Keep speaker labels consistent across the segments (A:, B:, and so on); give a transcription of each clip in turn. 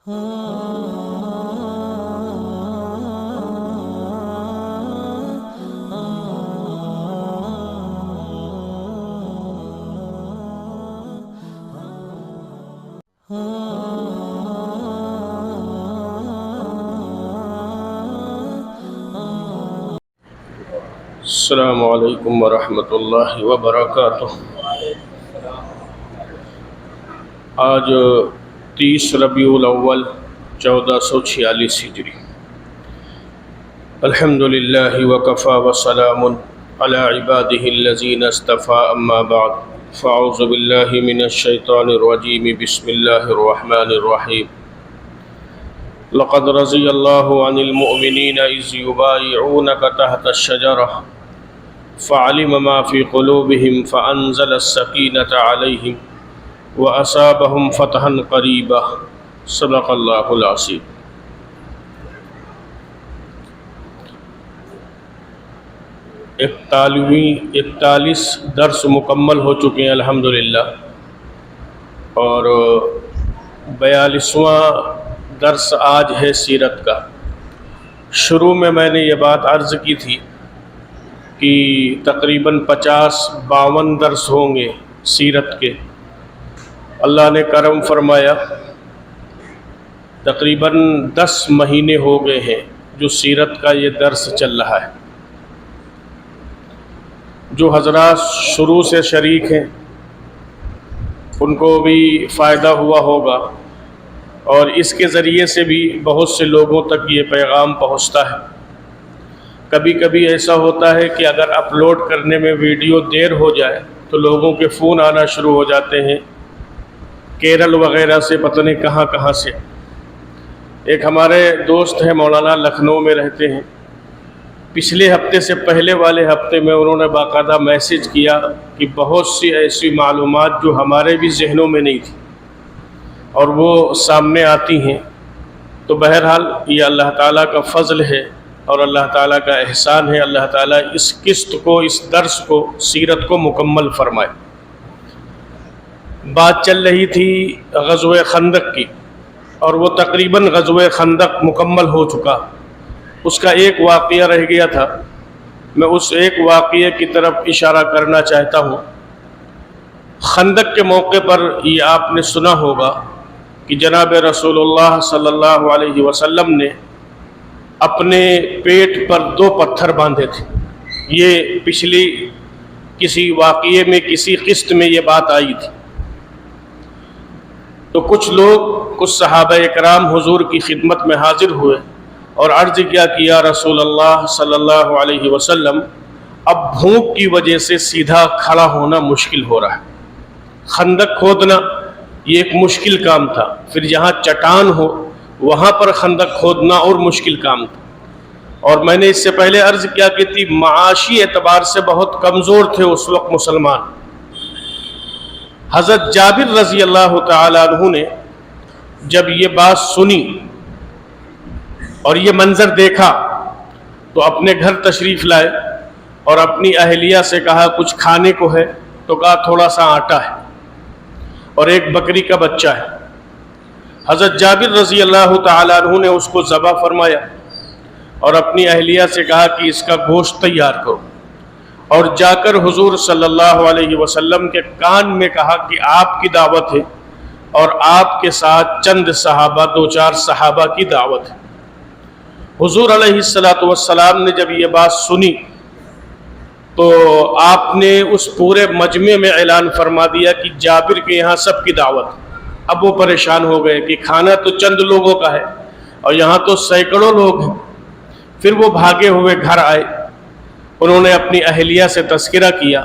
A: السلام علیکم ورحمۃ اللہ وبرکاتہ۔ آج 30 ربیع الاول 1446 ہجری۔ الحمدللہ وکفی وسلام علی عبادہ الذین اصطفی، اما بعد فاعوذ باللہ من الشیطان الرجیم، بسم اللہ الرحمن الرحیم۔ لقد رضی اللہ عن المؤمنین اذ یبایعونک تحت الشجرہ فعلم ما في قلوبهم فأنزل السکینۃ علیہم وأصابهم فتحا قریبا۔ صدق اللہ العظیم۔ اکتالیس درس مکمل ہو چکے ہیں الحمدللہ، اور 42واں درس آج ہے سیرت کا۔ شروع میں نے یہ بات عرض کی تھی کہ تقریباً 50-52 درس ہوں گے سیرت کے۔ اللہ نے کرم فرمایا، تقریباً 10 مہینے ہو گئے ہیں جو سیرت کا یہ درس چل رہا ہے۔ جو حضرات شروع سے شریک ہیں ان کو بھی فائدہ ہوا ہوگا، اور اس کے ذریعے سے بھی بہت سے لوگوں تک یہ پیغام پہنچتا ہے۔ کبھی کبھی ایسا ہوتا ہے کہ اگر اپلوڈ کرنے میں ویڈیو دیر ہو جائے تو لوگوں کے فون آنا شروع ہو جاتے ہیں، کیرل وغیرہ سے، پتہ نہیں کہاں کہاں سے۔ ایک ہمارے دوست ہیں مولانا، لکھنؤ میں رہتے ہیں۔ پچھلے ہفتے سے پہلے والے ہفتے میں انہوں نے باقاعدہ میسج کیا کہ بہت سی ایسی معلومات جو ہمارے بھی ذہنوں میں نہیں تھی اور وہ سامنے آتی ہیں۔ تو بہرحال یہ اللہ تعالیٰ کا فضل ہے اور اللہ تعالیٰ کا احسان ہے۔ اللہ تعالیٰ اس قسط کو، اس درس کو، سیرت کو مکمل فرمائے۔ بات چل رہی تھی غزوہ خندق کی، اور وہ تقریباً غزوہ خندق مکمل ہو چکا۔ اس کا ایک واقعہ رہ گیا تھا، میں اس ایک واقعے کی طرف اشارہ کرنا چاہتا ہوں۔ خندق کے موقع پر یہ آپ نے سنا ہوگا کہ جناب رسول اللہ صلی اللہ علیہ وسلم نے اپنے پیٹ پر 2 پتھر باندھے تھے۔ یہ پچھلی کسی واقعے میں، کسی قسط میں یہ بات آئی تھی۔ تو کچھ لوگ، کچھ صحابہ اکرام حضور کی خدمت میں حاضر ہوئے اور عرض کیا کہ یا رسول اللہ صلی اللہ علیہ وسلم، اب بھوک کی وجہ سے سیدھا کھڑا ہونا مشکل ہو رہا ہے۔ خندق کھودنا یہ ایک مشکل کام تھا، پھر جہاں چٹان ہو وہاں پر خندق کھودنا اور مشکل کام تھا۔ اور میں نے اس سے پہلے عرض کیا کہ معاشی اعتبار سے بہت کمزور تھے اس وقت مسلمان۔ حضرت جابر رضی اللہ تعالی عنہ نے جب یہ بات سنی اور یہ منظر دیکھا تو اپنے گھر تشریف لائے اور اپنی اہلیہ سے کہا کچھ کھانے کو ہے؟ تو کہا تھوڑا سا آٹا ہے اور ایک بکری کا بچہ ہے۔ حضرت جابر رضی اللہ تعالی عنہ نے اس کو ذبح فرمایا اور اپنی اہلیہ سے کہا کہ اس کا گوشت تیار کرو، اور جا کر حضور صلی اللہ علیہ وسلم کے کان میں کہا کہ آپ کی دعوت ہے اور آپ کے ساتھ چند صحابہ، 2-4 صحابہ کی دعوت ہے۔ حضور علیہ السلام نے جب یہ بات سنی تو آپ نے اس پورے مجمع میں اعلان فرما دیا کہ جابر کے یہاں سب کی دعوت ہے۔ اب وہ پریشان ہو گئے کہ کھانا تو چند لوگوں کا ہے اور یہاں تو سینکڑوں لوگ ہیں۔ پھر وہ بھاگے ہوئے گھر آئے، انہوں نے اپنی اہلیہ سے تذکرہ کیا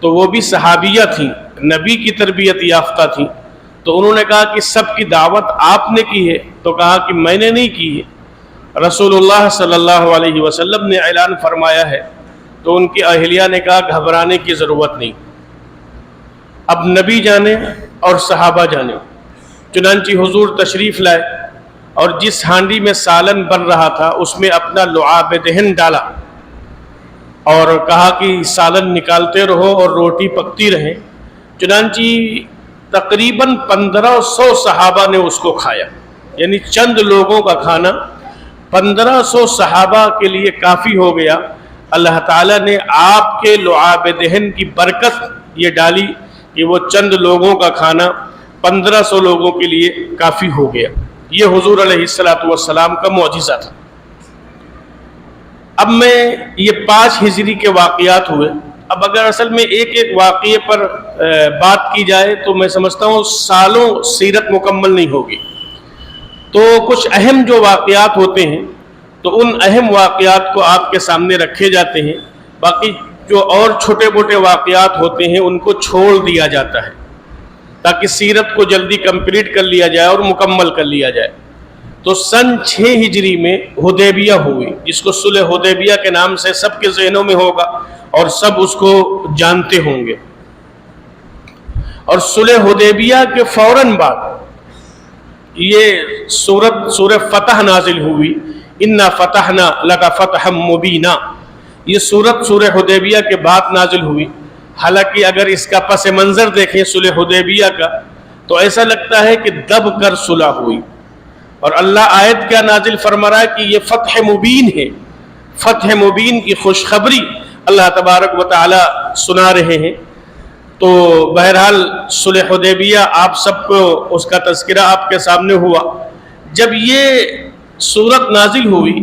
A: تو وہ بھی صحابیہ تھیں، نبی کی تربیت یافتہ تھیں۔ تو انہوں نے کہا کہ سب کی دعوت آپ نے کی ہے؟ تو کہا کہ میں نے نہیں کی ہے، رسول اللہ صلی اللہ علیہ وسلم نے اعلان فرمایا ہے۔ تو ان کی اہلیہ نے کہا گھبرانے کی ضرورت نہیں، اب نبی جانے اور صحابہ جانے۔ چنانچہ حضور تشریف لائے اور جس ہانڈی میں سالن بن رہا تھا اس میں اپنا لعاب دہن ڈالا اور کہا کہ سالن نکالتے رہو اور روٹی پکتی رہے۔ چنانچہ تقریباً 1500 صحابہ نے اس کو کھایا۔ یعنی چند لوگوں کا کھانا 1500 صحابہ کے لیے کافی ہو گیا. اللہ تعالیٰ نے آپ کے لعاب دہن کی برکت یہ ڈالی کہ وہ چند لوگوں کا کھانا 1500 لوگوں کے لیے کافی ہو گیا. یہ حضور علیہ السلام کا معجزہ تھا. اب میں یہ 5 ہجری کے واقعات ہوئے. اب اگر اصل میں ایک ایک واقعے پر بات کی جائے تو میں سمجھتا ہوں سالوں سیرت مکمل نہیں ہوگی. تو کچھ اہم جو واقعات ہوتے ہیں تو ان اہم واقعات کو آپ کے سامنے رکھے جاتے ہیں. باقی جو اور چھوٹے موٹے واقعات ہوتے ہیں ان کو چھوڑ دیا جاتا ہے تاکہ سیرت کو جلدی کمپلیٹ کر لیا جائے اور مکمل کر لیا جائے. تو سن 6 ہجری میں حدیبیہ ہوئی، جس کو صلح حدیبیہ کے نام سے سب کے ذہنوں میں ہوگا اور سب اس کو جانتے ہوں گے. اور صلح حدیبیہ کے فوراً بعد یہ سورہ فتح نازل ہوئی. انا فتحنا لک فتحا مبینا. یہ سورہ حدیبیہ کے بعد نازل ہوئی. حالانکہ اگر اس کا پس منظر دیکھیں صلح حدیبیہ کا تو ایسا لگتا ہے کہ دب کر صلح ہوئی. اور اللہ آیت کیا نازل فرما رہا ہے کہ یہ فتح مبین ہے. فتح مبین کی خوشخبری اللہ تبارک و تعالی سنا رہے ہیں. تو بہرحال صلح حدیبیہ آپ سب کو اس کا تذکرہ آپ کے سامنے ہوا. جب یہ سورت نازل ہوئی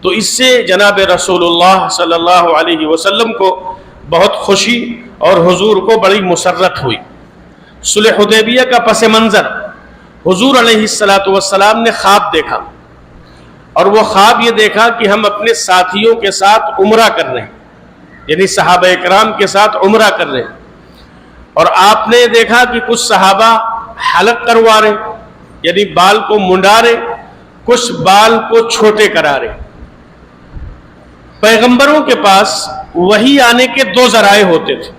A: تو اس سے جناب رسول اللہ صلی اللہ علیہ وسلم کو بہت خوشی اور حضور کو بڑی مسرت ہوئی. صلح حدیبیہ کا پس منظر، حضور علیہ السلام نے خواب دیکھا اور وہ خواب یہ دیکھا کہ ہم اپنے ساتھیوں کے ساتھ عمرہ کر رہے ہیں، یعنی صحابہ اکرام کے ساتھ عمرہ کر رہے ہیں. اور آپ نے دیکھا کہ کچھ صحابہ حلق کروا رہے، یعنی بال کو منڈا رہے، کچھ بال کو چھوٹے کرا رہے. پیغمبروں کے پاس وحی آنے کے 2 ذرائع ہوتے تھے.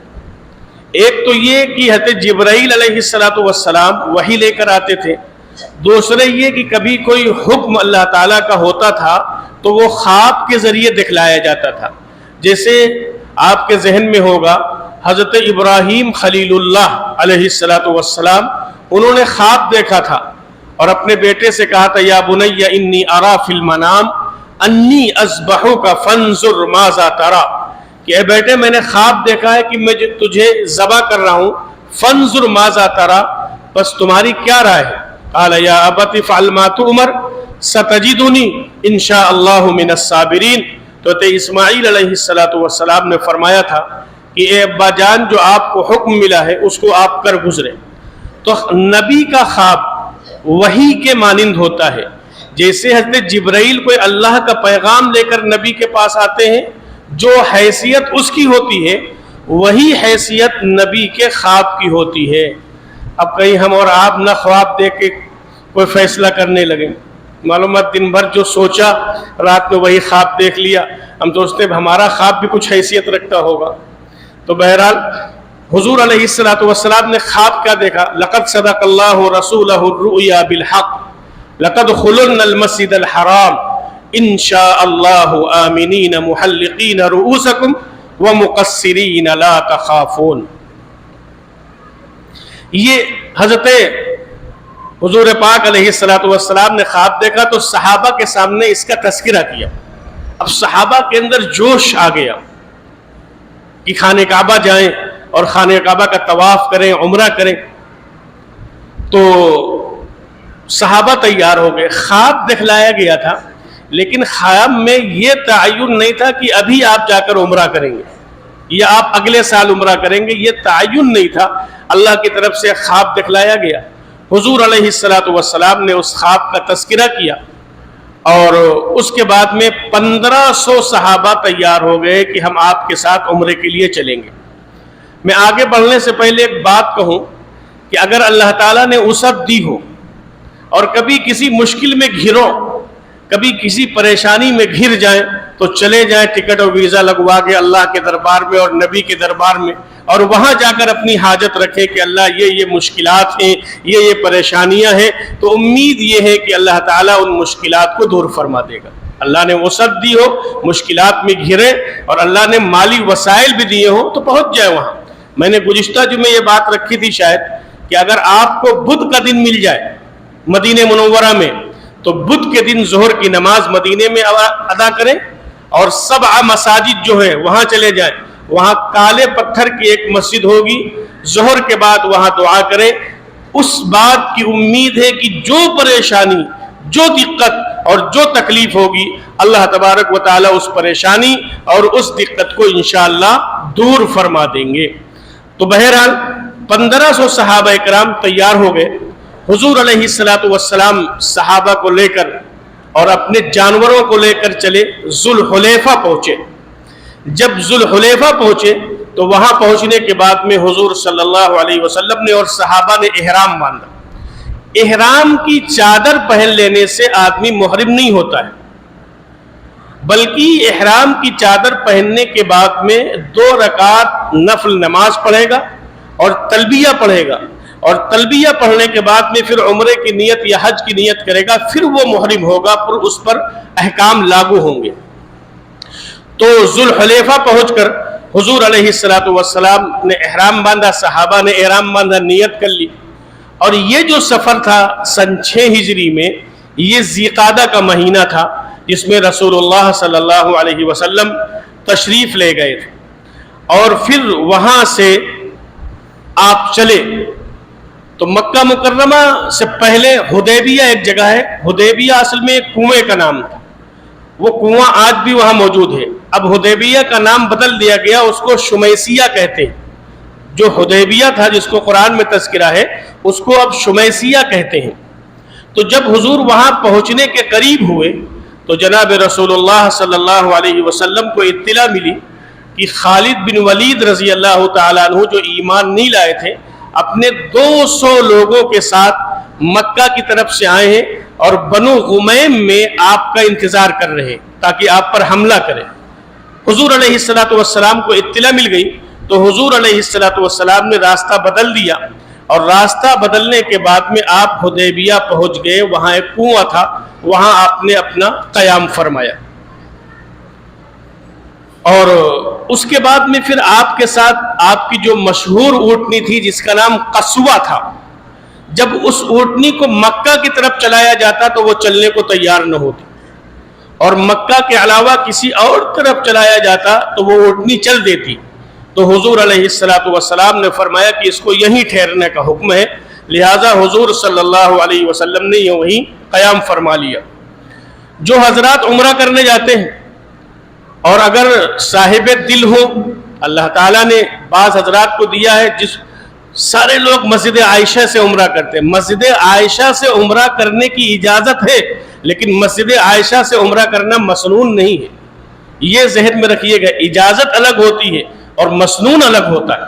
A: ایک تو یہ کہ حضرت جبرائیل علیہ السلام وحی لے کر آتے تھے. دوسرے یہ کہ کبھی کوئی حکم اللہ تعالیٰ کا ہوتا تھا تو وہ خواب کے ذریعے دکھلایا جاتا تھا. جیسے آپ کے ذہن میں ہوگا حضرت ابراہیم خلیل اللہ علیہ السلام، انہوں نے خواب دیکھا تھا اور اپنے بیٹے سے کہا تھا یا بنی انی ارا فی المنام انی اذبحک فانظر ماذا ترى، کہ اے بیٹے میں نے خواب دیکھا ہے کہ میں تجھے ذبح کر رہا ہوں، فانظر ماذا ترى، بس تمہاری کیا رائے ہے؟ قال یا ابت فعل ما تؤمر ستجدنی ان شاء اللہ من الصابرین. تو اسماعیل علیہ السلام نے فرمایا تھا کہ اے ابا جان جو آپ کو حکم ملا ہے اس کو آپ کر گزرے. تو نبی کا خواب وحی کے مانند ہوتا ہے. جیسے حضرت جبرائیل کوئی اللہ کا پیغام لے کر نبی کے پاس آتے ہیں، جو حیثیت اس کی ہوتی ہے وہی حیثیت نبی کے خواب کی ہوتی ہے. اب کہیں ہم اور آپ نہ خواب دیکھ کے کوئی فیصلہ کرنے لگیں، معلومات دن بھر جو سوچا رات میں وہی خواب دیکھ لیا، ہم سوچتے ہیں ہمارا خواب بھی کچھ حیثیت رکھتا ہوگا. تو بہرحال حضور علیہ السلام نے خواب کیا دیکھا؟ لقد صدق اللہ رسولہ الرؤیا بالحق لقد خلن المسجد الحرام ان شاء اللہ آمنین محلقین رؤوسکم ومقصرین لا تخافون. یہ حضرت حضور پاک علیہ السلام نے خواب دیکھا تو صحابہ کے سامنے اس کا تذکرہ کیا. اب صحابہ کے اندر جوش آ گیا کہ خانہ کعبہ جائیں اور خانہ کعبہ کا طواف کریں، عمرہ کریں. تو صحابہ تیار ہو گئے. خواب دکھلایا گیا تھا لیکن خواب میں یہ تعین نہیں تھا کہ ابھی آپ جا کر عمرہ کریں گے یا آپ اگلے سال عمرہ کریں گے، یہ تعین نہیں تھا. اللہ کی طرف سے خواب دکھلایا گیا. حضور علیہ السلام نے اس خواب کا تذکرہ کیا اور اس کے بعد میں 1500 صحابہ تیار ہو گئے کہ ہم آپ کے ساتھ عمرے کے لیے چلیں گے. میں آگے بڑھنے سے پہلے ایک بات کہوں کہ اگر اللہ تعالیٰ نے وسعت دی ہو اور کبھی کسی مشکل میں گھرو، کبھی کسی پریشانی میں گھر جائیں تو چلے جائیں ٹکٹ اور ویزا لگوا کے اللہ کے دربار میں اور نبی کے دربار میں، اور وہاں جا کر اپنی حاجت رکھیں کہ اللہ یہ مشکلات ہیں، یہ پریشانیاں ہیں. تو امید یہ ہے کہ اللہ تعالیٰ ان مشکلات کو دور فرما دے گا. اللہ نے وسعت دی ہو، مشکلات میں گھرے اور اللہ نے مالی وسائل بھی دیے ہوں تو پہنچ جائے وہاں. میں نے گزشتہ جمعے یہ بات رکھی تھی شاید کہ اگر آپ کو بدھ کا دن مل جائے مدینہ منورہ میں تو بدھ کے دن ظہر کی نماز مدینے میں ادا کریں اور 7 مساجد جو ہے وہاں چلے جائیں. وہاں کالے پتھر کی ایک مسجد ہوگی, ظہر کے بعد وہاں دعا کریں. اس بات کی امید ہے کہ جو پریشانی, جو دقت اور جو تکلیف ہوگی, اللہ تبارک و تعالی اس پریشانی اور اس دقت کو انشاءاللہ دور فرما دیں گے. تو بہرحال 1500 صحابہ کرام تیار ہو گئے. حضور علیہ السلام صحابہ کو لے کر اور اپنے جانوروں کو لے کر چلے, ذوالحلیفہ پہنچے. جب ذوالحلیفہ پہنچے تو وہاں پہنچنے کے بعد میں حضور صلی اللہ علیہ وسلم نے اور صحابہ نے احرام باندھا. احرام کی چادر پہن لینے سے آدمی محرم نہیں ہوتا ہے, بلکہ احرام کی چادر پہننے کے بعد میں 2 رکعت نفل نماز پڑھے گا اور تلبیہ پڑھے گا, اور تلبیہ پڑھنے کے بعد میں پھر عمرے کی نیت یا حج کی نیت کرے گا, پھر وہ محرم ہوگا, پھر اس پر احکام لاگو ہوں گے. تو ذوالحلیفہ پہنچ کر حضور علیہ السلام نے احرام باندھا, صحابہ نے احرام باندھا, نیت کر لی. اور یہ جو سفر تھا سن 6 ہجری میں, یہ ذیقعدہ کا مہینہ تھا جس میں رسول اللہ صلی اللہ علیہ وسلم تشریف لے گئے تھے. اور پھر وہاں سے آپ چلے تو مکہ مکرمہ سے پہلے حدیبیہ ایک جگہ ہے. حدیبیہ اصل میں ایک کنویں کا نام تھا, وہ کنواں آج بھی وہاں موجود ہے. اب حدیبیہ کا نام بدل دیا گیا, اس کو شمیسیہ کہتے ہیں. جو حدیبیہ تھا جس کو قرآن میں تذکرہ ہے اس کو اب شمیسیہ کہتے ہیں. تو جب حضور وہاں پہنچنے کے قریب ہوئے تو جناب رسول اللہ صلی اللہ علیہ وسلم کو اطلاع ملی کہ خالد بن ولید رضی اللہ تعالیٰ عنہ جو ایمان نہیں لائے تھے, اپنے 200 لوگوں کے ساتھ مکہ کی طرف سے آئے ہیں اور بنو غمیم میں آپ کا انتظار کر رہے ہیں تاکہ آپ پر حملہ کریں. حضور علیہ السلام کو اطلاع مل گئی تو حضور علیہ السلام نے راستہ بدل دیا, اور راستہ بدلنے کے بعد میں آپ حدیبیہ پہنچ گئے. وہاں ایک کنواں تھا, وہاں آپ نے اپنا قیام فرمایا. اور اس کے بعد میں پھر آپ کے ساتھ آپ کی جو مشہور اونٹنی تھی جس کا نام قصوہ تھا, جب اس اونٹنی کو مکہ کی طرف چلایا جاتا تو وہ چلنے کو تیار نہ ہوتی, اور مکہ کے علاوہ کسی اور طرف چلایا جاتا تو وہ اونٹنی چل دیتی. تو حضور علیہ السلام نے فرمایا کہ اس کو یہیں ٹھہرنے کا حکم ہے, لہٰذا حضور صلی اللہ علیہ وسلم نے یہیں قیام فرما لیا. جو حضرات عمرہ کرنے جاتے ہیں اور اگر صاحب دل ہو, اللہ تعالیٰ نے بعض حضرات کو دیا ہے جس سارے لوگ مسجد عائشہ سے عمرہ کرتے ہیں. مسجد عائشہ سے عمرہ کرنے کی اجازت ہے, لیکن مسجد عائشہ سے عمرہ کرنا مسنون نہیں ہے. یہ ذہن میں رکھیے گا, اجازت الگ ہوتی ہے اور مسنون الگ ہوتا ہے.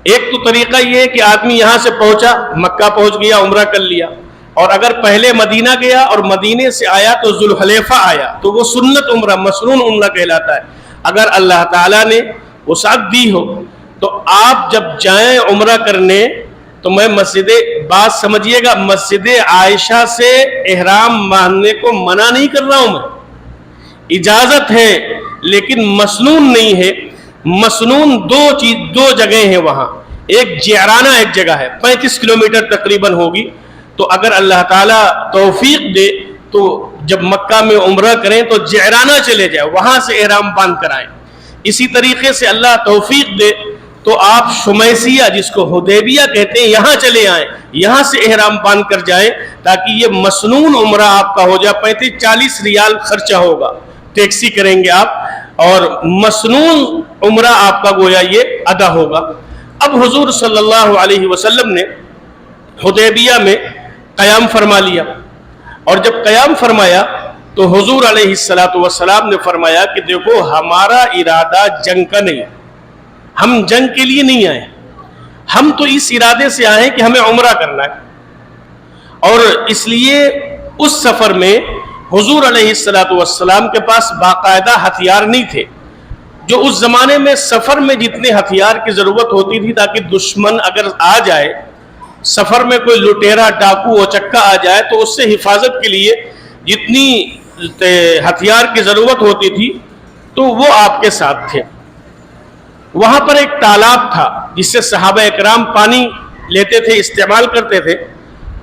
A: ایک تو طریقہ یہ ہے کہ آدمی یہاں سے پہنچا, مکہ پہنچ گیا, عمرہ کر لیا, اور اگر پہلے مدینہ گیا اور مدینے سے آیا تو ذوالحلیفہ آیا تو وہ سنت عمرہ, مسنون عمرہ کہلاتا ہے. اگر اللہ تعالیٰ نے وسعت دی ہو تو آپ جب جائیں عمرہ کرنے تو میں بات سمجھیے گا, مسجد عائشہ سے احرام باندھنے کو منع نہیں کر رہا ہوں میں, اجازت ہے لیکن مسنون نہیں ہے. مسنون دو جگہیں ہیں وہاں. ایک جعرانہ ایک جگہ ہے, 35 کلومیٹر تقریباً ہوگی. تو اگر اللہ تعالیٰ توفیق دے تو جب مکہ میں عمرہ کریں تو جعرانہ چلے جائیں, وہاں سے احرام باندھ کر آئیں. اسی طریقے سے اللہ توفیق دے تو آپ شمیسیہ جس کو حدیبیہ کہتے ہیں یہاں چلے آئیں, یہاں سے احرام باندھ کر جائیں تاکہ یہ مسنون عمرہ آپ کا ہو جائے. 35-40 ریال خرچہ ہوگا, ٹیکسی کریں گے آپ, اور مسنون عمرہ آپ کا گویا یہ ادا ہوگا. اب حضور صلی اللہ علیہ وسلم نے حدیبیہ میں قیام فرما لیا, اور جب قیام فرمایا تو حضور علیہ السلام نے فرمایا کہ دیکھو ہمارا ارادہ جنگ کا نہیں, ہم جنگ کے لیے نہیں آئے, ہم تو اس ارادے سے آئے کہ ہمیں عمرہ کرنا ہے. اور اس لیے اس سفر میں حضور علیہ السلام کے پاس باقاعدہ ہتھیار نہیں تھے. جو اس زمانے میں سفر میں جتنے ہتھیار کی ضرورت ہوتی تھی تاکہ دشمن اگر آ جائے, سفر میں کوئی لٹیرا ڈاکو چکا آ جائے تو اس سے حفاظت کے لیے جتنی ہتھیار کی ضرورت ہوتی تھی تو وہ آپ کے ساتھ تھے. وہاں پر ایک تالاب تھا جس سے صحابہ اکرام پانی لیتے تھے, استعمال کرتے تھے.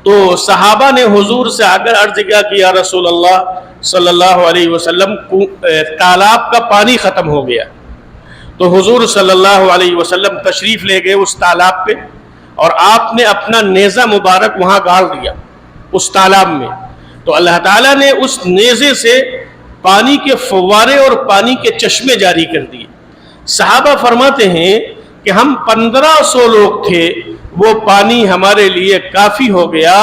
A: تو صحابہ نے حضور سے آ کر عرض کیا کہ یا رسول اللہ صلی اللہ علیہ وسلم تالاب کا پانی ختم ہو گیا. تو حضور صلی اللہ علیہ وسلم تشریف لے گئے اس تالاب پہ اور آپ نے اپنا نیزہ مبارک وہاں گاڑ دیا اس تالاب میں. تو اللہ تعالیٰ نے اس نیزے سے پانی کے فوارے اور پانی کے چشمے جاری کر دیے. صحابہ فرماتے ہیں کہ ہم 1500 لوگ تھے, وہ پانی ہمارے لیے کافی ہو گیا.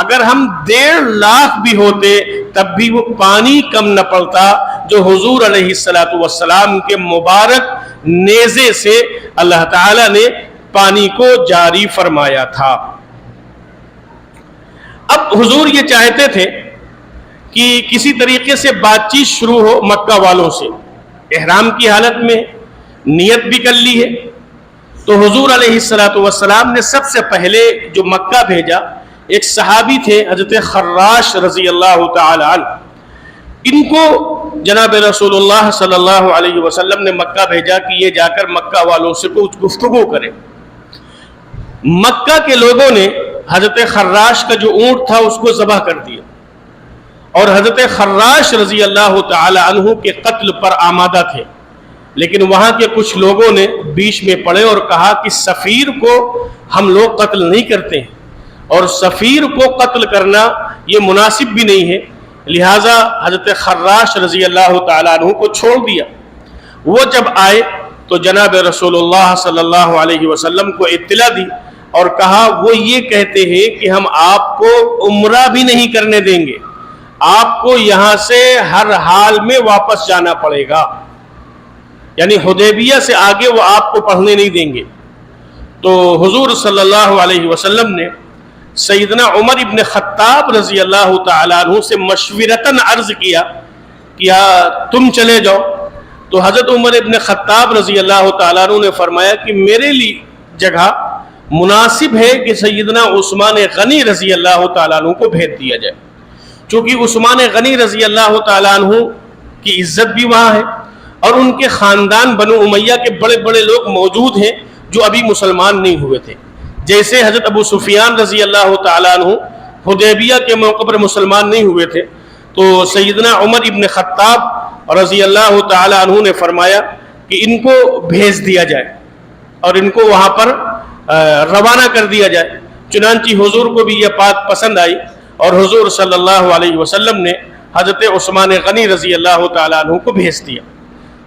A: اگر ہم 1.5 لاکھ بھی ہوتے تب بھی وہ پانی کم نہ پڑتا جو حضور علیہ السلام کے مبارک نیزے سے اللہ تعالیٰ نے پانی کو جاری فرمایا تھا. اب حضور یہ چاہتے تھے کہ کسی طریقے سے بات چیت شروع ہو مکہ والوں سے. احرام کی حالت میں نیت بھی کر لی ہے. تو حضور علیہ السلام نے سب سے پہلے جو مکہ بھیجا, ایک صحابی تھے حضرت خراش رضی اللہ تعالی عنہ. ان کو جناب رسول اللہ صلی اللہ علیہ وسلم نے مکہ بھیجا کہ یہ جا کر مکہ والوں سے کچھ گفتگو کریں. مکہ کے لوگوں نے حضرت خراش کا جو اونٹ تھا اس کو ذبح کر دیا اور حضرت خراش رضی اللہ تعالی عنہ کے قتل پر آمادہ تھے. لیکن وہاں کے کچھ لوگوں نے بیچ میں پڑے اور کہا کہ سفیر کو ہم لوگ قتل نہیں کرتے ہیں اور سفیر کو قتل کرنا یہ مناسب بھی نہیں ہے, لہٰذا حضرت خراش رضی اللہ تعالیٰ عنہ کو چھوڑ دیا. وہ جب آئے تو جناب رسول اللہ صلی اللہ علیہ وسلم کو اطلاع دی اور کہا وہ یہ کہتے ہیں کہ ہم آپ کو عمرہ بھی نہیں کرنے دیں گے, آپ کو یہاں سے ہر حال میں واپس جانا پڑے گا, یعنی حدیبیہ سے آگے وہ آپ کو پڑھنے نہیں دیں گے. تو حضور صلی اللہ علیہ وسلم نے سیدنا عمر ابن خطاب رضی اللہ تعالیٰ عنہ سے مشورتاً عرض کیا کہ تم چلے جاؤ. تو حضرت عمر ابن خطاب رضی اللہ تعالیٰ عنہ نے فرمایا کہ میرے لیے جگہ مناسب ہے کہ سیدنا عثمان غنی رضی اللہ تعالیٰ عنہ کو بھیج دیا جائے, چونکہ عثمان غنی رضی اللہ تعالیٰ عنہ کی عزت بھی وہاں ہے اور ان کے خاندان بنو امیہ کے بڑے بڑے لوگ موجود ہیں جو ابھی مسلمان نہیں ہوئے تھے. جیسے حضرت ابو سفیان رضی اللہ تعالیٰ عنہ حدیبیہ کے موقع پر مسلمان نہیں ہوئے تھے, تو سیدنا عمر ابن خطاب رضی اللہ تعالیٰ عنہ نے فرمایا کہ ان کو بھیج دیا جائے اور ان کو وہاں پر روانہ کر دیا جائے. چنانچہ حضور کو بھی یہ بات پسند آئی اور حضور صلی اللہ علیہ وسلم نے حضرت عثمان غنی رضی اللہ تعالیٰ عنہ کو بھیج دیا.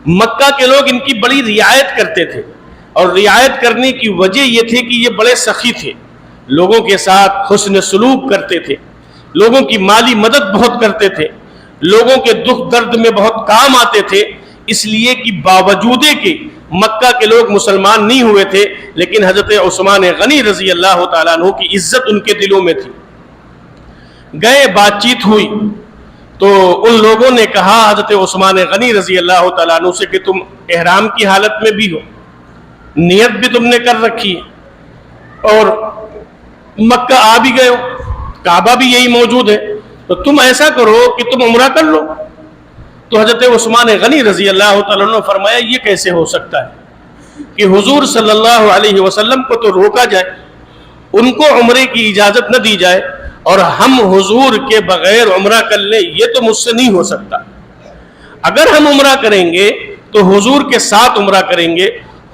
A: مکہ کے لوگ ان کی بڑی رعایت کرتے تھے اور رعایت کرنے کی وجہ یہ تھی کہ یہ بڑے سخی تھے, لوگوں کے ساتھ حسن سلوک کرتے تھے, لوگوں کی مالی مدد بہت کرتے تھے, لوگوں کے دکھ درد میں بہت کام آتے تھے. اس لیے کہ باوجود کہ مکہ کے لوگ مسلمان نہیں ہوئے تھے لیکن حضرت عثمان غنی رضی اللہ تعالیٰ عنہ کی عزت ان کے دلوں میں تھی. گئے, بات چیت ہوئی تو ان لوگوں نے کہا حضرت عثمان غنی رضی اللہ تعالیٰ عنہ سے کہ تم احرام کی حالت میں بھی ہو, نیت بھی تم نے کر رکھی ہے اور مکہ آ بھی گئے ہو, کعبہ بھی یہی موجود ہے, تو تم ایسا کرو کہ تم عمرہ کر لو. تو حضرت عثمان غنی رضی اللہ تعالیٰ عنہ نے فرمایا یہ کیسے ہو سکتا ہے کہ حضور صلی اللہ علیہ وسلم کو تو روکا جائے, ان کو عمرے کی اجازت نہ دی جائے اور ہم حضور کے بغیر عمرہ کر لیں, یہ تو مجھ سے نہیں ہو سکتا. اگر ہم عمرہ کریں گے تو حضور کے ساتھ عمرہ کریں گے,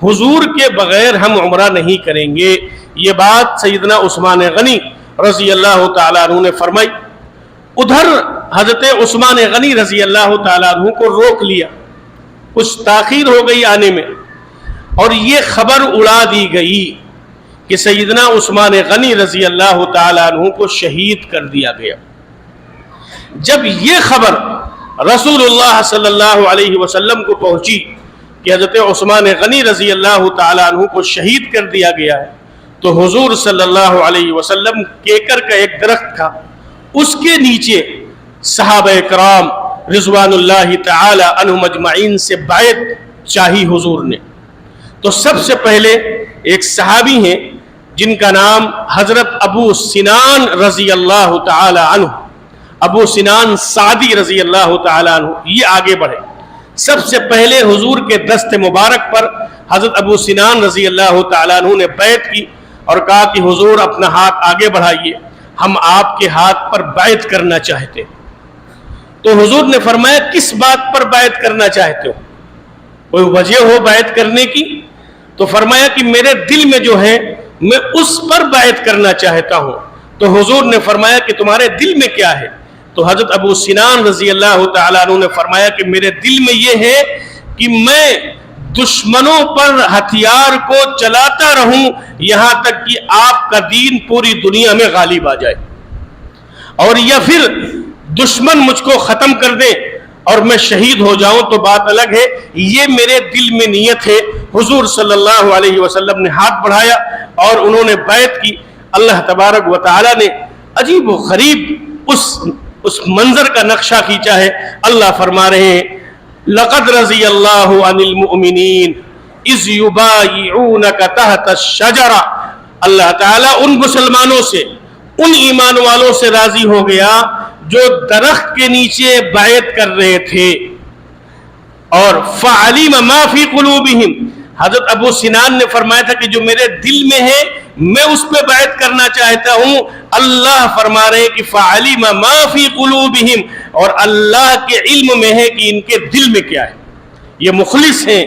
A: حضور کے بغیر ہم عمرہ نہیں کریں گے. یہ بات سیدنا عثمان غنی رضی اللہ تعالیٰ عنہ نے فرمائی. ادھر حضرت عثمان غنی رضی اللہ تعالیٰ عنہ کو روک لیا, کچھ تاخیر ہو گئی آنے میں اور یہ خبر اڑا دی گئی کہ سیدنا عثمان غنی رضی اللہ تعالیٰ عنہ کو شہید کر دیا گیا. جب یہ خبر رسول اللہ صلی اللہ علیہ وسلم کو پہنچی کہ حضرت عثمان غنی رضی اللہ تعالیٰ عنہ کو شہید کر دیا گیا ہے, تو حضور صلی اللہ علیہ وسلم کیکر کا ایک درخت تھا, اس کے نیچے صحابہ کرام رضوان اللہ تعالی عنہم اجمعین سے بیعت چاہی حضور نے. تو سب سے پہلے ایک صحابی ہیں جن کا نام حضرت ابو سنان رضی اللہ تعالی عنہ, ابو سنان سعدی رضی اللہ تعالی عنہ, یہ آگے بڑھے. سب سے پہلے حضور کے دست مبارک پر حضرت ابو سنان رضی اللہ تعالی عنہ نے بیعت کی اور کہا کہ حضور اپنا ہاتھ آگے بڑھائیے. ہم آپ کے ہاتھ پر بیعت کرنا چاہتے ہیں۔ تو حضور نے فرمایا کس بات پر بیعت کرنا چاہتے ہو؟ کوئی وجہ ہو بیعت کرنے کی؟ تو فرمایا کہ میرے دل میں جو ہے میں اس پر بیعت کرنا چاہتا ہوں۔ تو حضور نے فرمایا کہ تمہارے دل میں کیا ہے؟ تو حضرت ابو سنان رضی اللہ تعالیٰ عنہ نے فرمایا کہ میرے دل میں یہ ہے کہ میں دشمنوں پر ہتھیار کو چلاتا رہوں یہاں تک کہ آپ کا دین پوری دنیا میں غالب آ جائے، اور یا پھر دشمن مجھ کو ختم کر دے اور میں شہید ہو جاؤں تو بات الگ ہے۔ یہ میرے دل میں نیت ہے۔ حضور صلی اللہ علیہ وسلم نے ہاتھ بڑھایا اور انہوں نے بیعت کی۔ اللہ تبارک و تعالی نے عجیب و غریب اس منظر کا نقشہ کھینچا ہے۔ اللہ فرما رہے ہیں لقد رضی اللہ عن المؤمنین اذ یبایعونک تحت الشجرہ، اللہ تعالیٰ ان مسلمانوں سے، ان ایمان والوں سے راضی ہو گیا جو درخت کے نیچے بیعت کر رہے تھے۔ اور فعلم ما فی قلوبہم، حضرت ابو سنان نے فرمایا تھا کہ جو میرے دل میں ہے میں اس پہ بیعت کرنا چاہتا ہوں۔ اللہ فرما رہے کہ فعلم ما فی قلوبہم، اور اللہ کے علم میں ہے کہ ان کے دل میں کیا ہے۔ یہ مخلص ہیں،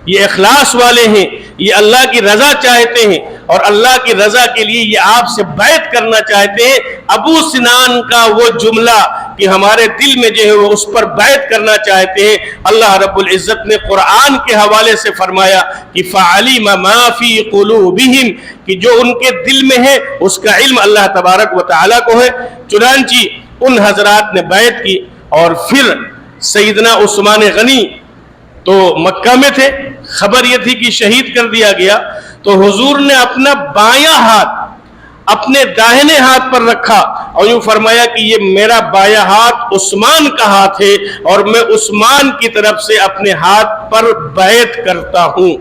A: یہ اخلاص والے ہیں، یہ اللہ کی رضا چاہتے ہیں، اور اللہ کی رضا کے لیے یہ آپ سے بیعت کرنا چاہتے ہیں۔ ابو سنان کا وہ جملہ کہ ہمارے دل میں جو ہے وہ اس پر بیعت کرنا چاہتے ہیں، اللہ رب العزت نے قرآن کے حوالے سے فرمایا کہ فعلم ما فی قلوبہم، کہ جو ان کے دل میں ہے اس کا علم اللہ تبارک و تعالیٰ کو ہے۔ چنانچہ ان حضرات نے بیعت کی، اور پھر سیدنا عثمان غنی تو مکہ میں تھے، خبر یہ تھی کہ شہید کر دیا گیا، تو حضور نے اپنا بایاں ہاتھ اپنے داہنے ہاتھ پر رکھا اور یوں فرمایا کہ یہ میرا بایاں ہاتھ عثمان کا ہاتھ ہے، اور میں عثمان کی طرف سے اپنے ہاتھ پر بیعت کرتا ہوں۔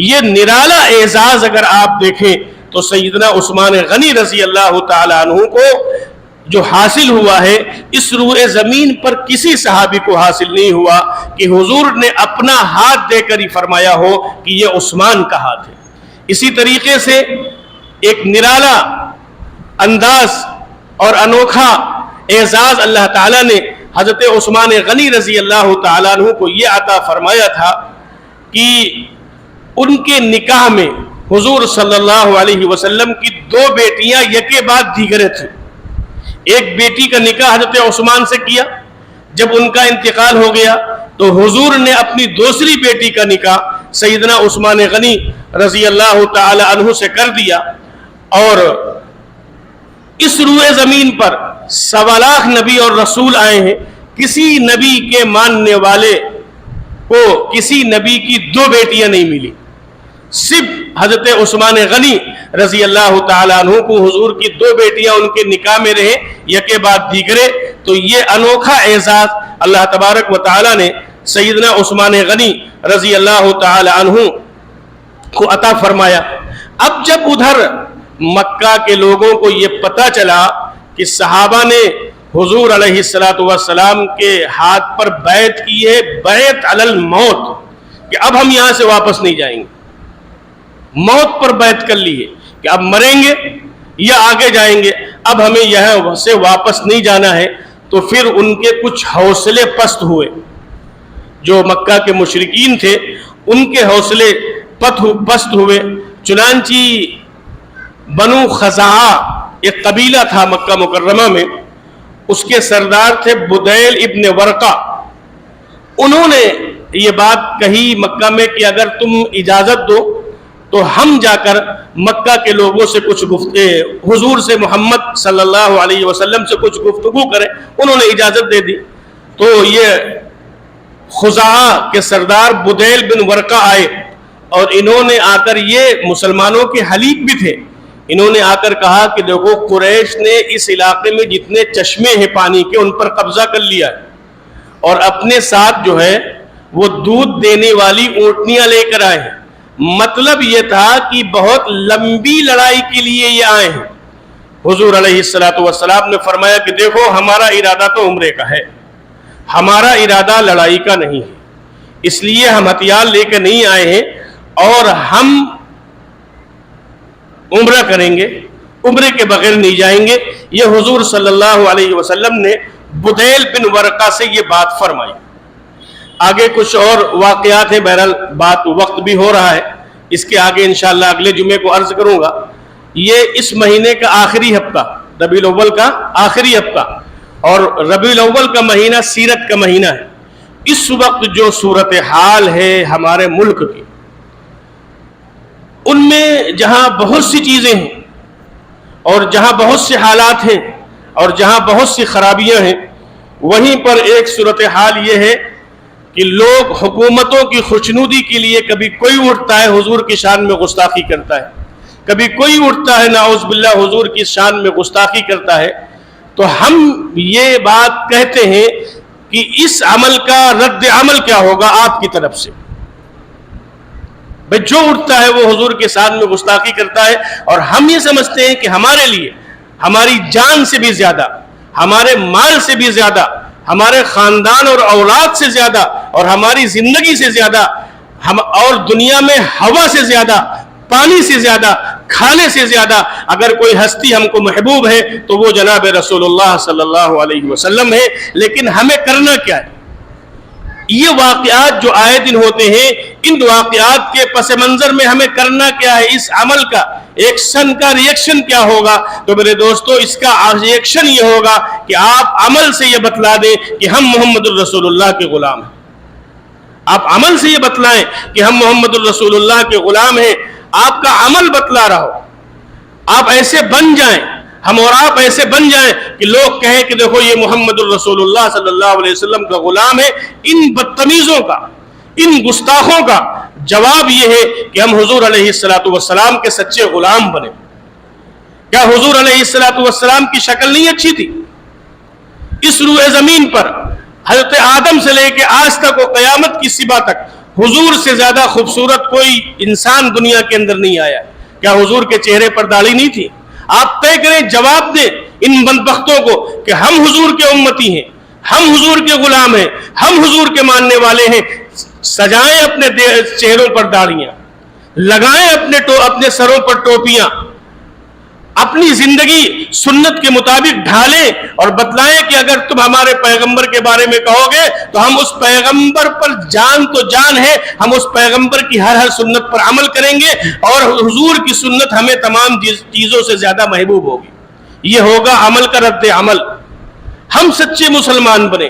A: یہ نرالا اعزاز اگر آپ دیکھیں تو سیدنا عثمان غنی رضی اللہ تعالیٰ عنہ کو جو حاصل ہوا ہے اس روئے زمین پر کسی صحابی کو حاصل نہیں ہوا کہ حضور نے اپنا ہاتھ دے کر ہی فرمایا ہو کہ یہ عثمان کا ہاتھ ہے۔ اسی طریقے سے ایک نرالا انداز اور انوکھا اعزاز اللہ تعالیٰ نے حضرت عثمان غنی رضی اللہ تعالیٰ عنہ کو یہ عطا فرمایا تھا کہ ان کے نکاح میں حضور صلی اللہ علیہ وسلم کی دو بیٹیاں یکے بعد دیگرے تھیں۔ ایک بیٹی کا نکاح حضرت عثمان سے کیا، جب ان کا انتقال ہو گیا تو حضور نے اپنی دوسری بیٹی کا نکاح سیدنا عثمان غنی رضی اللہ تعالی عنہ سے کر دیا، اور اس روئے زمین پر 1.25 لاکھ نبی اور رسول آئے ہیں، کسی نبی کے ماننے والے کو کسی نبی کی دو بیٹیاں نہیں ملی، صرف حضرت عثمان غنی رضی اللہ تعالیٰ عنہ کو حضور کی دو بیٹیاں ان کے نکاح میں رہے یکے بعد دیگرے۔ تو یہ انوکھا اعزاز اللہ تبارک و تعالیٰ نے سیدنا عثمان غنی رضی اللہ تعالیٰ عنہ کو عطا فرمایا۔ اب جب ادھر مکہ کے لوگوں کو یہ پتہ چلا کہ صحابہ نے حضور علیہ السلام کے ہاتھ پر بیعت کی ہے، بیعت علی الموت، کہ اب ہم یہاں سے واپس نہیں جائیں گے، موت پر بیعت کر لی ہے کہ اب مریں گے یا آگے جائیں گے، اب ہمیں یہاں سے واپس نہیں جانا ہے، تو پھر ان کے کچھ حوصلے پست ہوئے۔ جو مکہ کے مشرکین تھے ان کے حوصلے پست ہوئے، چنانچہ بنو خزاعہ ایک قبیلہ تھا مکہ مکرمہ میں، اس کے سردار تھے بدیل ابن ورقہ۔ انہوں نے یہ بات کہی مکہ میں کہ اگر تم اجازت دو تو ہم جا کر مکہ کے لوگوں سے کچھ حضور سے محمد صلی اللہ علیہ وسلم سے کچھ گفتگو کریں۔ انہوں نے اجازت دے دی، تو یہ خزاعہ کے سردار بدیل بن ورقہ آئے، اور انہوں نے آ کر، یہ مسلمانوں کے حلیف بھی تھے، انہوں نے آ کر کہا کہ دیکھو قریش نے اس علاقے میں جتنے چشمے ہیں پانی کے ان پر قبضہ کر لیا ہے، اور اپنے ساتھ جو ہے وہ دودھ دینے والی اونٹنیاں لے کر آئے ہیں۔ مطلب یہ تھا کہ بہت لمبی لڑائی کے لیے یہ آئے ہیں۔ حضور علیہ السلام نے فرمایا کہ دیکھو ہمارا ارادہ تو عمرے کا ہے، ہمارا ارادہ لڑائی کا نہیں ہے، اس لیے ہم ہتھیار لے کے نہیں آئے ہیں، اور ہم عمرہ کریں گے، عمرے کے بغیر نہیں جائیں گے۔ یہ حضور صلی اللہ علیہ وسلم نے بدیل بن ورقہ سے یہ بات فرمائی۔ آگے کچھ اور واقعات ہیں، بہرحال بات وقت بھی ہو رہا ہے، اس کے آگے انشاءاللہ اگلے جمعے کو عرض کروں گا۔ یہ اس مہینے کا آخری ہفتہ، ربیع الاول کا آخری ہفتہ، اور ربیع الاول کا مہینہ سیرت کا مہینہ ہے۔ اس وقت جو صورتحال ہے ہمارے ملک کی، ان میں جہاں بہت سی چیزیں ہیں اور جہاں بہت سے حالات ہیں اور جہاں بہت سی خرابیاں ہیں، وہیں پر ایک صورتحال یہ ہے کہ لوگ حکومتوں کی خوشنودی کے لیے کبھی کوئی اٹھتا ہے حضور کی شان میں گستاخی کرتا ہے، کبھی کوئی اٹھتا ہے نعوذ باللہ حضور کی شان میں گستاخی کرتا ہے۔ تو ہم یہ بات کہتے ہیں کہ اس عمل کا رد عمل کیا ہوگا آپ کی طرف سے؟ بھئی جو اٹھتا ہے وہ حضور کے شان میں گستاخی کرتا ہے، اور ہم یہ سمجھتے ہیں کہ ہمارے لیے ہماری جان سے بھی زیادہ، ہمارے مال سے بھی زیادہ، ہمارے خاندان اور اولاد سے زیادہ، اور ہماری زندگی سے زیادہ، اور دنیا میں ہوا سے زیادہ، پانی سے زیادہ، کھانے سے زیادہ اگر کوئی ہستی ہم کو محبوب ہے تو وہ جناب رسول اللہ صلی اللہ علیہ وسلم ہے۔ لیکن ہمیں کرنا کیا ہے؟ یہ واقعات جو آئے دن ہوتے ہیں، ان واقعات کے پس منظر میں ہمیں کرنا کیا ہے؟ اس عمل کا ایکشن کا ریئیکشن کیا ہوگا؟ تو میرے دوستو، اس کا ریئیکشن یہ ہوگا کہ آپ عمل سے یہ بتلا دیں کہ ہم محمد الرسول اللہ کے غلام ہیں۔ آپ عمل سے یہ بتلائیں کہ ہم محمد الرسول اللہ کے غلام ہیں۔ آپ کا عمل بتلا رہا ہو، آپ ایسے بن جائیں، ہم اور آپ ایسے بن جائیں کہ لوگ کہیں کہ دیکھو یہ محمد الرسول اللہ صلی اللہ علیہ وسلم کا غلام ہے۔ ان بدتمیزوں کا، ان گستاخوں کا جواب یہ ہے کہ ہم حضور علیہ السلام کے سچے غلام بنے۔ کیا حضور علیہ السلام کی شکل نہیں اچھی تھی؟ اس روئے زمین پر حضرت آدم سے لے کے آج تک و قیامت کی صبح تک حضور سے زیادہ خوبصورت کوئی انسان دنیا کے اندر نہیں آیا۔ کیا حضور کے چہرے پر داڑھی نہیں تھی؟ آپ طے کریں، جواب دیں ان بدبختوں کو کہ ہم حضور کے امتی ہیں، ہم حضور کے غلام ہیں، ہم حضور کے ماننے والے ہیں۔ سجائیں اپنے چہروں پر داڑھیاں، لگائیں اپنے سروں پر ٹوپیاں، اپنی زندگی سنت کے مطابق ڈھالیں اور بتلائیں کہ اگر تم ہمارے پیغمبر کے بارے میں کہو گے تو ہم اس پیغمبر پر جان تو جان ہے، ہم اس پیغمبر کی ہر سنت پر عمل کریں گے، اور حضور کی سنت ہمیں تمام چیزوں سے زیادہ محبوب ہوگی۔ یہ ہوگا عمل کا رد عمل۔ ہم سچے مسلمان بنے،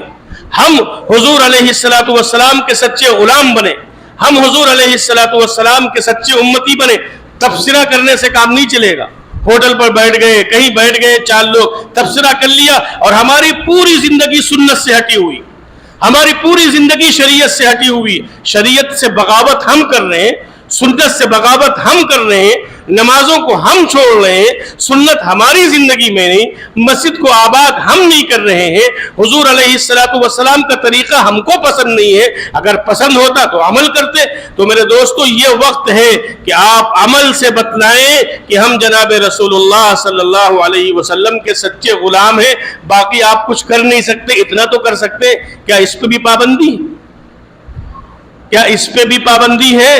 A: ہم حضور علیہ السلام کے سچے غلام بنے، ہم حضور علیہ السلام کے سچے امتی بنے۔ تبصرہ کرنے سے کام نہیں چلے گا۔ ہوٹل پر بیٹھ گئے، کہیں بیٹھ گئے، چار لوگ تبصرہ کر لیا اور ہماری پوری زندگی سنت سے ہٹی ہوئی، ہماری پوری زندگی شریعت سے ہٹی ہوئی، شریعت سے بغاوت ہم کر رہے ہیں، سنت سے بغاوت ہم کر رہے ہیں، نمازوں کو ہم چھوڑ رہے ہیں، سنت ہماری زندگی میں نہیں، مسجد کو آباد ہم نہیں کر رہے ہیں، حضور علیہ السلام کا طریقہ ہم کو پسند نہیں ہے۔ اگر پسند ہوتا تو عمل کرتے۔ تو میرے دوستو، یہ وقت ہے کہ آپ عمل سے بتلائیں کہ ہم جناب رسول اللہ صلی اللہ علیہ وسلم کے سچے غلام ہیں۔ باقی آپ کچھ کر نہیں سکتے، اتنا تو کر سکتے۔ کیا اس پہ بھی پابندی؟ کیا اس پہ بھی پابندی ہے؟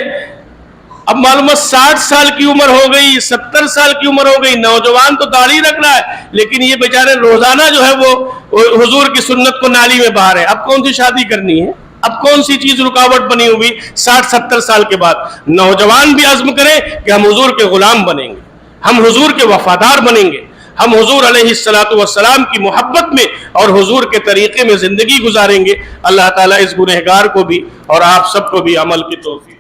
A: اب معلوم ہے 60 سال کی عمر ہو گئی، 70 سال کی عمر ہو گئی، نوجوان تو داڑھی رکھ رہا ہے، لیکن یہ بیچارے روزانہ جو ہے وہ حضور کی سنت کو نالی میں بہا رہے ہیں۔ اب کون سی شادی کرنی ہے؟ اب کون سی چیز رکاوٹ بنی ہوئی 60-70 سال کے بعد؟ نوجوان بھی عزم کریں کہ ہم حضور کے غلام بنیں گے، ہم حضور کے وفادار بنیں گے، ہم حضور علیہ السلام کی محبت میں اور حضور کے طریقے میں زندگی گزاریں گے۔ اللہ تعالیٰ اس گنہگار کو بھی اور آپ سب کو بھی عمل کی توفیق